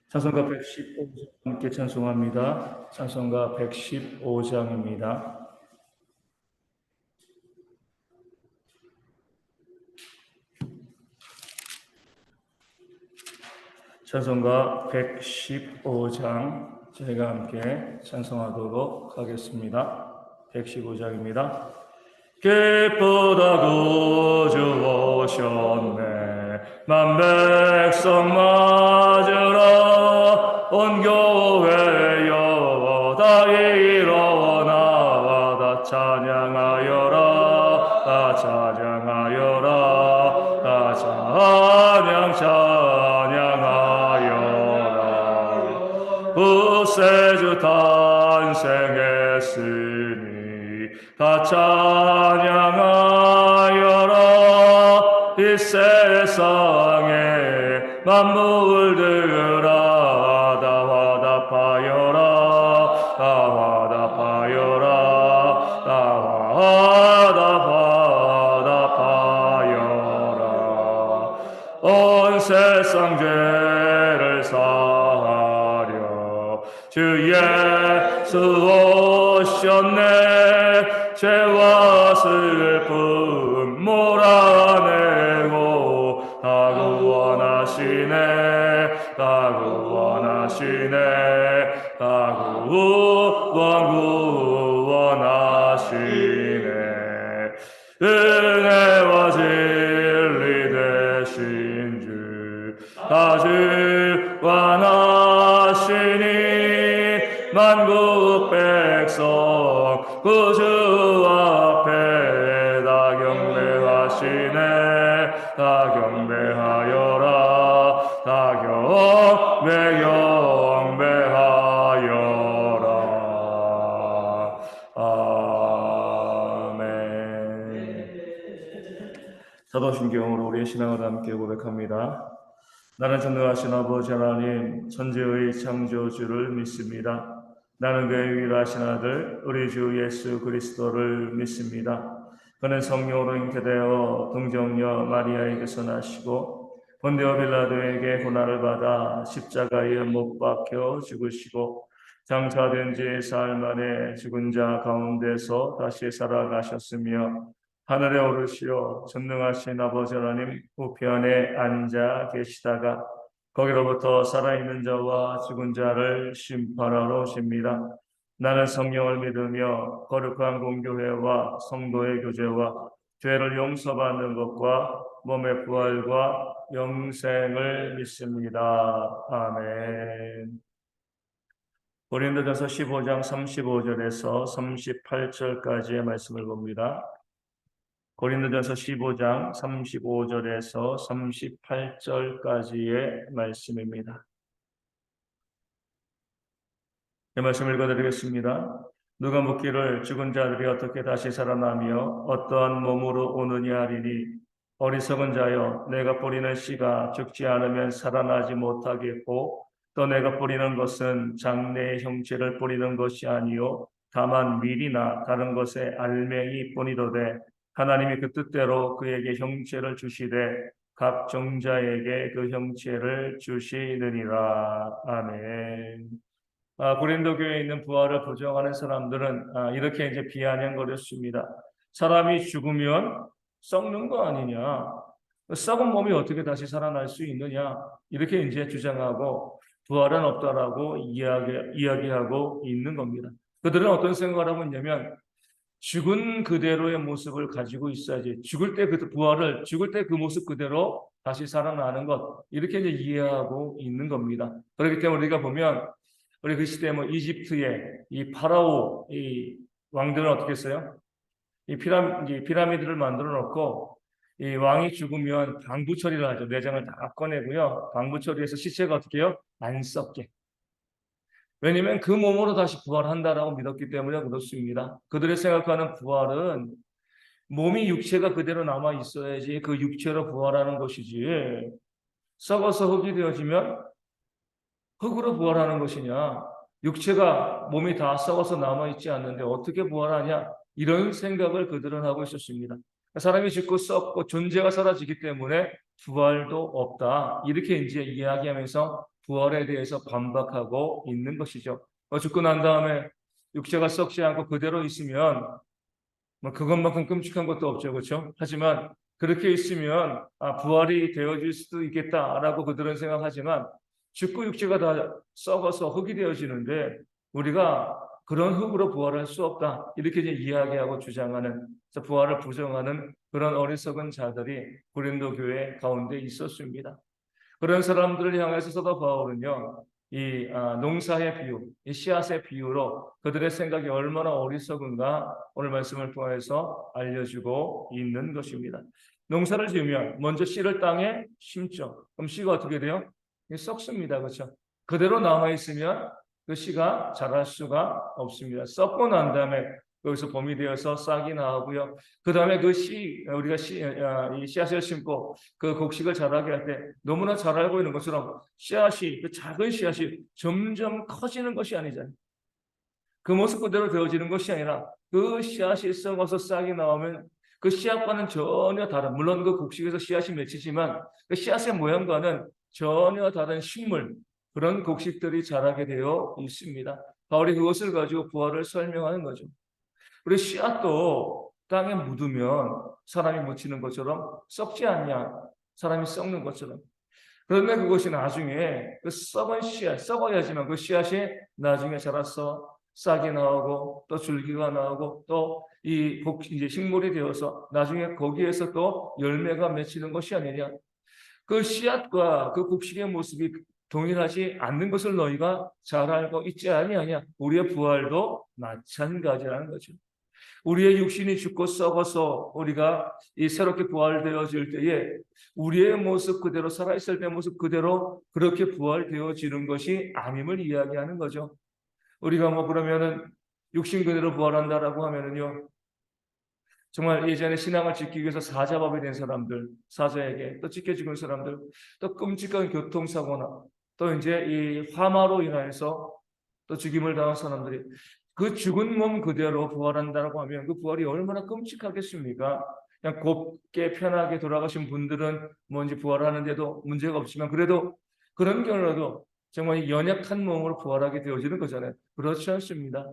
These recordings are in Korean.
찬송가 115장 함께 찬송합니다. 찬송가 115장입니다. 찬송가 115장 저희가 함께 찬송하도록 하겠습니다. 115장입니다. 기쁘다 구주 오셨네 만백성 맞으라 온 교회여 다 일어나 다 찬양하여라 다 찬양하여라 다 찬양하여라 구세주 탄생했으니 다 찬양하여라 이 세상에 만물들아 다 화답하여라 다 화답하여라 다 화답하여라 온 세상 죄를 사하려 주 예수 오셨네 죄와 슬픔 몰아내고 다 구원하시네 다 구원하시네 다 구원하시네 은혜와 진리 되신 주 다 주관하시니 만국 백성 구주 앞에 다 경배하시네 다 경배하여라 다 경배하여라 아멘. 사도신경으로 우리의 신앙을 함께 고백합니다. 나는 전능하신 아버지 하나님 천지의 창조주를 믿습니다. 나는 그의 유일하신 아들 우리 주 예수 그리스도를 믿습니다. 그는 성령으로 잉태되어 동정녀 마리아에게서 나시고 본디오 빌라도에게 고난을 받아 십자가에 못 박혀 죽으시고 장사된 지 사흘 만에 죽은 자 가운데서 다시 살아가셨으며 하늘에 오르시어 전능하신 아버지 하나님 우편에 앉아 계시다가 거기로부터 살아있는 자와 죽은 자를 심판하러 오십니다. 나는 성령을 믿으며 거룩한 공교회와 성도의 교제와 죄를 용서받는 것과 몸의 부활과 영생을 믿습니다. 아멘. 고린도전서 15장 35절에서 38절까지의 말씀을 봅니다. 고린도전서 15장 35절에서 38절까지의 말씀입니다. 이 말씀 읽어드리겠습니다. 누가 묻기를 죽은 자들이 어떻게 다시 살아나며 어떠한 몸으로 오느냐 하리니 어리석은 자여 내가 뿌리는 씨가 죽지 않으면 살아나지 못하겠고 또 내가 뿌리는 것은 장래의 형체를 뿌리는 것이 아니요 다만 밀이나 다른 것의 알맹이 뿐이로되 하나님이 그 뜻대로 그에게 형체를 주시되 각 종자에게 그 형체를 주시느니라. 아멘. 고린도 교회에 있는 부활을 부정하는 사람들은 이렇게 이제 비아냥거렸습니다. 사람이 죽으면 썩는 거 아니냐? 썩은 몸이 어떻게 다시 살아날 수 있느냐? 이렇게 이제 주장하고 부활은 없다라고 이야기하고 있는 겁니다. 그들은 어떤 생각을 하고 있냐면 죽은 그대로의 모습을 가지고 있어야지. 죽을 때 그 부활을 죽을 때 그 모습 그대로 다시 살아나는 것 이렇게 이제 이해하고 있는 겁니다. 그렇기 때문에 우리가 보면 우리 그 시대 이집트의 이 파라오 이 왕들은 어떻게 했어요? 이 피라미드를 만들어 놓고 이 왕이 죽으면 방부 처리를 하죠. 내장을 다 꺼내고요. 방부 처리해서 시체가 어떻게 해요? 안 썩게. 왜냐하면 그 몸으로 다시 부활한다라고 믿었기 때문에 그렇습니다. 그들이 생각하는 부활은 몸이 육체가 그대로 남아 있어야지 그 육체로 부활하는 것이지 썩어서 흙이 되어지면 흙으로 부활하는 것이냐 육체가 몸이 다 썩어서 남아있지 않는데 어떻게 부활하냐 이런 생각을 그들은 하고 있었습니다. 사람이 죽고 썩고 존재가 사라지기 때문에 부활도 없다 이렇게 이제 이야기하면서 부활에 대해서 반박하고 있는 것이죠. 죽고 난 다음에 육체가 썩지 않고 그대로 있으면 뭐 그것만큼 끔찍한 것도 없죠, 그렇죠? 하지만 그렇게 있으면 부활이 되어질 수도 있겠다라고 그들은 생각하지만 죽고 육체가 다 썩어서 흙이 되어지는데 우리가 그런 흙으로 부활할 수 없다 이렇게 이제 이야기하고 주장하는 부활을 부정하는 그런 어리석은 자들이 고린도 교회 가운데 있었습니다. 그런 사람들을 향해서 사도 바울은요, 이 농사의 비유, 이 씨앗의 비유로 그들의 생각이 얼마나 어리석은가 오늘 말씀을 통해서 알려주고 있는 것입니다. 농사를 지으면 먼저 씨를 땅에 심죠. 그럼 씨가 어떻게 돼요? 썩습니다. 그렇죠? 그대로 남아 있으면 그 씨가 자랄 수가 없습니다. 썩고 난 다음에 여기서 봄이 되어서 싹이 나오고요. 그 다음에 우리가 이 씨앗을 심고 그 곡식을 자라게 할 때 너무나 잘 알고 있는 것처럼 씨앗이, 그 작은 씨앗이 점점 커지는 것이 아니잖아요. 그 모습 그대로 되어지는 것이 아니라 그 씨앗이 썩어서 싹이 나오면 그 씨앗과는 전혀 다른, 물론 그 곡식에서 씨앗이 맺히지만 그 씨앗의 모양과는 전혀 다른 식물, 그런 곡식들이 자라게 되어 있습니다. 바울이 그것을 가지고 부활을 설명하는 거죠. 우리 씨앗도 땅에 묻으면 사람이 묻히는 것처럼 썩지 않냐? 사람이 썩는 것처럼. 그런데 그것이 나중에 그 썩은 씨앗, 썩어야지만 그 씨앗이 나중에 자라서 싹이 나오고 또 줄기가 나오고 또 이제 식물이 되어서 나중에 거기에서 또 열매가 맺히는 것이 아니냐. 그 씨앗과 그 곡식의 모습이 동일하지 않는 것을 너희가 잘 알고 있지 아니하냐. 우리의 부활도 마찬가지라는 거죠. 우리의 육신이 죽고 썩어서 우리가 이 새롭게 부활되어질 때에 우리의 모습 그대로 살아있을 때 모습 그대로 그렇게 부활되어지는 것이 아님을 이야기하는 거죠. 우리가 뭐 그러면은 육신 그대로 부활한다라고 하면은요. 정말 예전에 신앙을 지키기 위해서 사자밥이 된 사람들, 사자에게 또 찢겨 죽은 사람들, 또 끔찍한 교통사고나 또 이제 이 화마로 인하여서 또 죽임을 당한 사람들이 그 죽은 몸 그대로 부활한다고 하면 그 부활이 얼마나 끔찍하겠습니까? 그냥 곱게 편하게 돌아가신 분들은 뭔지 부활하는데도 문제가 없지만 그래도 그런 경우라도 정말 연약한 몸으로 부활하게 되어지는 거잖아요. 그렇지 않습니다.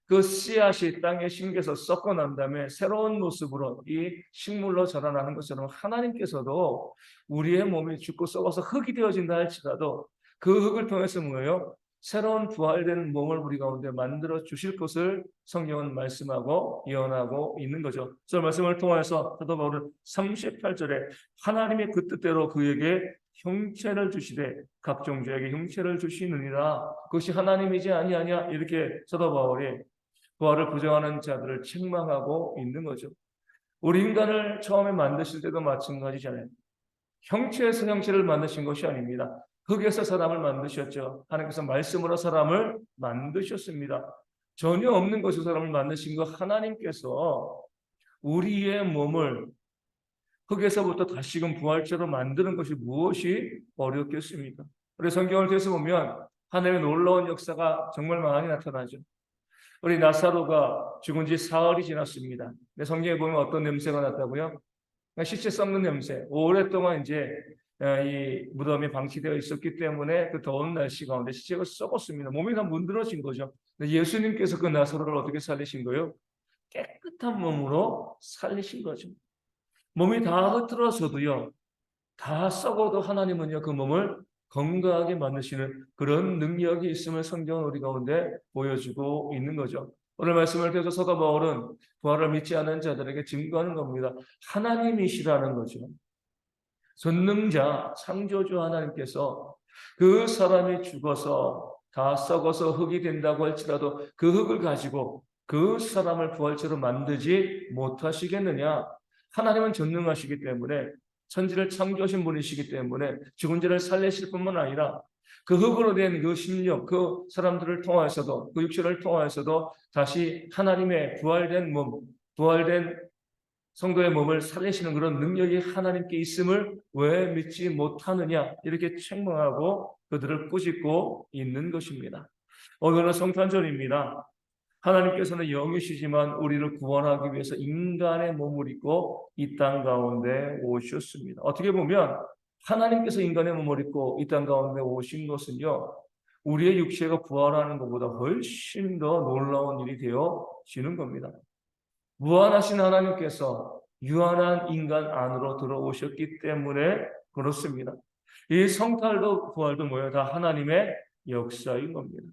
그 씨앗이 땅에 심겨서 썩고 난 다음에 새로운 모습으로 이 식물로 자라나는 것처럼 하나님께서도 우리의 몸이 죽고 썩어서 흙이 되어진다 할지라도 그 흙을 통해서 뭐예요? 새로운 부활되는 몸을 우리 가운데 만들어 주실 것을 성경은 말씀하고 예언하고 있는 거죠. 저 말씀을 통해서 사도 바울은 38절에 하나님의 그 뜻대로 그에게 형체를 주시되 각종 죄에게 형체를 주시느니라. 그것이 하나님이지 아니하냐 이렇게 사도 바울이 부활을 부정하는 자들을 책망하고 있는 거죠. 우리 인간을 처음에 만드실 때도 마찬가지잖아요. 형체에서 형체를 만드신 것이 아닙니다. 흙에서 사람을 만드셨죠. 하나님께서 말씀으로 사람을 만드셨습니다. 전혀 없는 것에서 사람을 만드신 것 하나님께서 우리의 몸을 흙에서부터 다시금 부활체로 만드는 것이 무엇이 어렵겠습니까? 그래서 성경을 통해서 보면 하나님의 놀라운 역사가 정말 많이 나타나죠. 우리 나사로가 죽은 지 사흘이 지났습니다. 근데 성경에 보면 어떤 냄새가 났다고요? 시체 썩는 냄새. 오랫동안 이제 이 무덤에 방치되어 있었기 때문에 그 더운 날씨 가운데 시체가 썩었습니다. 몸이 다 문드러진 거죠. 근데 예수님께서 그 나사로를 어떻게 살리신 거예요? 깨끗한 몸으로 살리신 거죠. 몸이 다 흐트러져도요, 다 썩어도 하나님은요, 그 몸을 건강하게 만드시는 그런 능력이 있음을 성경은 우리 가운데 보여주고 있는 거죠. 오늘 말씀을 통해서 사도 바울은 부활을 믿지 않은 자들에게 증거하는 겁니다. 하나님이시라는 거죠. 전능자, 창조주 하나님께서 그 사람이 죽어서 다 썩어서 흙이 된다고 할지라도 그 흙을 가지고 그 사람을 부활체로 만들지 못하시겠느냐? 하나님은 전능하시기 때문에 천지를 창조하신 분이시기 때문에 죽은 자를 살리실 뿐만 아니라 그 흙으로 된 그 심령, 그 사람들을 통하여서도 그 육체를 통하여서도 다시 하나님의 부활된 몸, 부활된 성도의 몸을 살리시는 그런 능력이 하나님께 있음을 왜 믿지 못하느냐 이렇게 책망하고 그들을 꾸짖고 있는 것입니다. 오늘은 성탄절입니다. 하나님께서는 영이시지만 우리를 구원하기 위해서 인간의 몸을 입고 이 땅 가운데 오셨습니다. 어떻게 보면 하나님께서 인간의 몸을 입고 이 땅 가운데 오신 것은요, 우리의 육체가 부활하는 것보다 훨씬 더 놀라운 일이 되어지는 겁니다. 무한하신 하나님께서 유한한 인간 안으로 들어오셨기 때문에 그렇습니다. 이 성탈도 부활도 뭐예요? 다 하나님의 역사인 겁니다.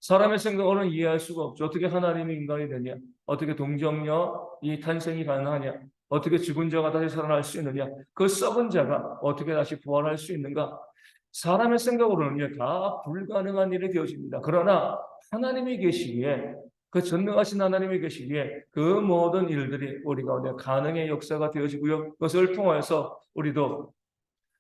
사람의 생각으로는 이해할 수가 없죠. 어떻게 하나님이 인간이 되냐? 어떻게 동정녀 이 탄생이 가능하냐? 어떻게 죽은 자가 다시 살아날 수 있느냐? 그 썩은 자가 어떻게 다시 부활할 수 있는가? 사람의 생각으로는요, 다 불가능한 일이 되어집니다. 그러나 하나님이 계시기에, 그 전능하신 하나님이 계시기에 그 모든 일들이 우리 가운데 가능의 역사가 되어지고요. 그것을 통하여서 우리도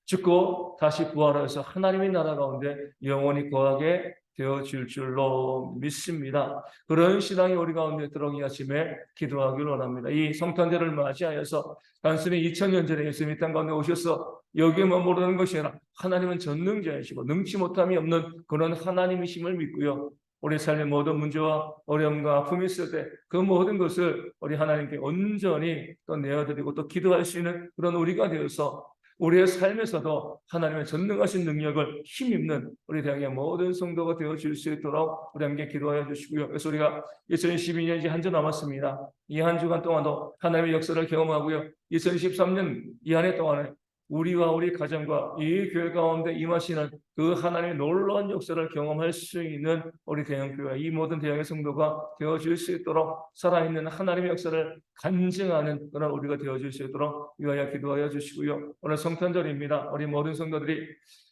죽고 다시 부활해서 하나님의 나라 가운데 영원히 거하게 되어질 줄로 믿습니다. 그런 신앙이 우리 가운데 들어오기 아침에 기도하기를 원합니다. 이 성탄절을 맞이하여서 단순히 2000년 전에 예수님이 땅 가운데 오셔서 여기에 머무르는 것이 아니라 하나님은 전능자이시고 능치 못함이 없는 그런 하나님이심을 믿고요. 우리 삶의 모든 문제와 어려움과 아픔이 있을 때 그 모든 것을 우리 하나님께 온전히 또 내어드리고 또 기도할 수 있는 그런 우리가 되어서 우리의 삶에서도 하나님의 전능하신 능력을 힘입는 우리 대학의 모든 성도가 되어질 수 있도록 우리 함께 기도하여 주시고요. 그래서 우리가 2012년 이제 한 주 남았습니다. 이 한 주간 동안도 하나님의 역사를 경험하고요. 2013년 이 한 해 동안에 우리와 우리 가정과 이 교회 가운데 임하시는 그 하나님의 놀라운 역사를 경험할 수 있는 우리 대형교회, 이 모든 대형의 성도가 되어질 수 있도록 살아있는 하나님의 역사를 간증하는 그런 우리가 되어질 수 있도록 위하여 기도하여 주시고요. 오늘 성탄절입니다. 우리 모든 성도들이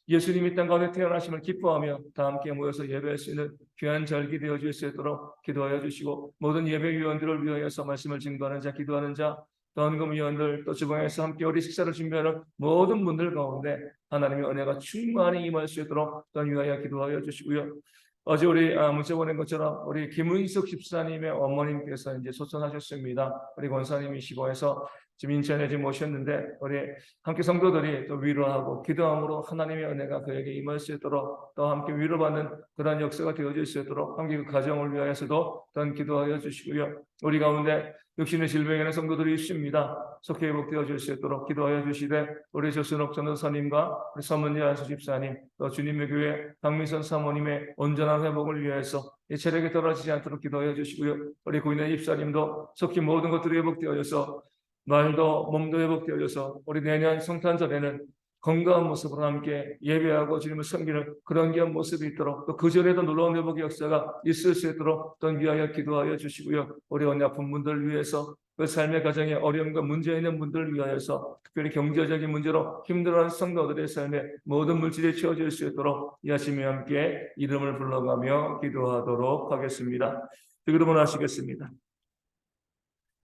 예수님이 땅 가운데 태어나심을 기뻐하며 다 함께 모여서 예배할 수 있는 귀한 절기 되어질 수 있도록 기도하여 주시고, 모든 예배위원들을 위하여서 말씀을 증거하는 자, 기도하는 자, 또 헌금위원들, 또 주방에서 함께 우리 식사를 준비하는 모든 분들 가운데 하나님의 은혜가 충만히 임할 수 있도록 또 위하여 기도하여 주시고요. 어제 우리 문자 보낸 것처럼 우리 김은석 집사님의 어머님께서 이제 소천하셨습니다. 우리 권사님이시고 해서 지금 인천에 지금 오셨는데, 우리 함께 성도들이 또 위로하고 기도함으로 하나님의 은혜가 그에게 임할 수 있도록 또 함께 위로받는 그런 역사가 되어질 수 있도록 함께 그 가정을 위하여서도 또한 기도하여 주시고요. 우리 가운데 육신의 질병에는 성도들이 있습니다. 속히 회복되어질 수 있도록 기도하여 주시되, 우리 조순옥 전도사님과 우리 서문재 안수 집사님, 또 주님의 교회 박민선 사모님의 온전한 회복을 위해서 이 체력이 떨어지지 않도록 기도하여 주시고요. 우리 구인의 집사님도 속히 모든 것들이 회복되어져서 말도 몸도 회복되어져서 우리 내년 성탄절에는 건강한 모습으로 함께 예배하고 주님을 섬기는 그런 귀한 모습이 있도록, 또 그전에도 놀라운 회복의 역사가 있을 수 있도록 또 위하여 기도하여 주시고요. 우리 언니 아픈 분들 위해서, 그 삶의 가정에 어려움과 문제 있는 분들을 위하여서, 특별히 경제적인 문제로 힘들어하는 성도들의 삶에 모든 물질이 채워질 수 있도록 이 아침에 함께 이름을 불러가며 기도하도록 하겠습니다. 기도를 하시겠습니다.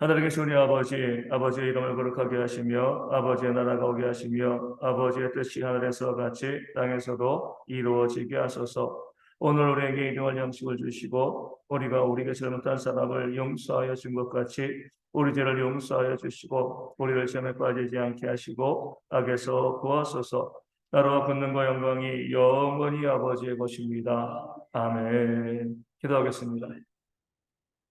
하늘에 계신 우리 아버지, 아버지의 이름을 거룩하게 하시며 아버지의 나라가 오게 하시며 아버지의 뜻이 하늘에서 같이 땅에서도 이루어지게 하소서. 오늘 우리에게 일용할 양식을 주시고 우리가 우리에게 잘못한 사람을 용서하여 준 것 같이 우리 죄를 용서하여 주시고 우리를 시험에 빠지지 않게 하시고 악에서 구하소서. 나라와 권능과 영광이 영원히 아버지의 것입니다. 아멘. 기도하겠습니다.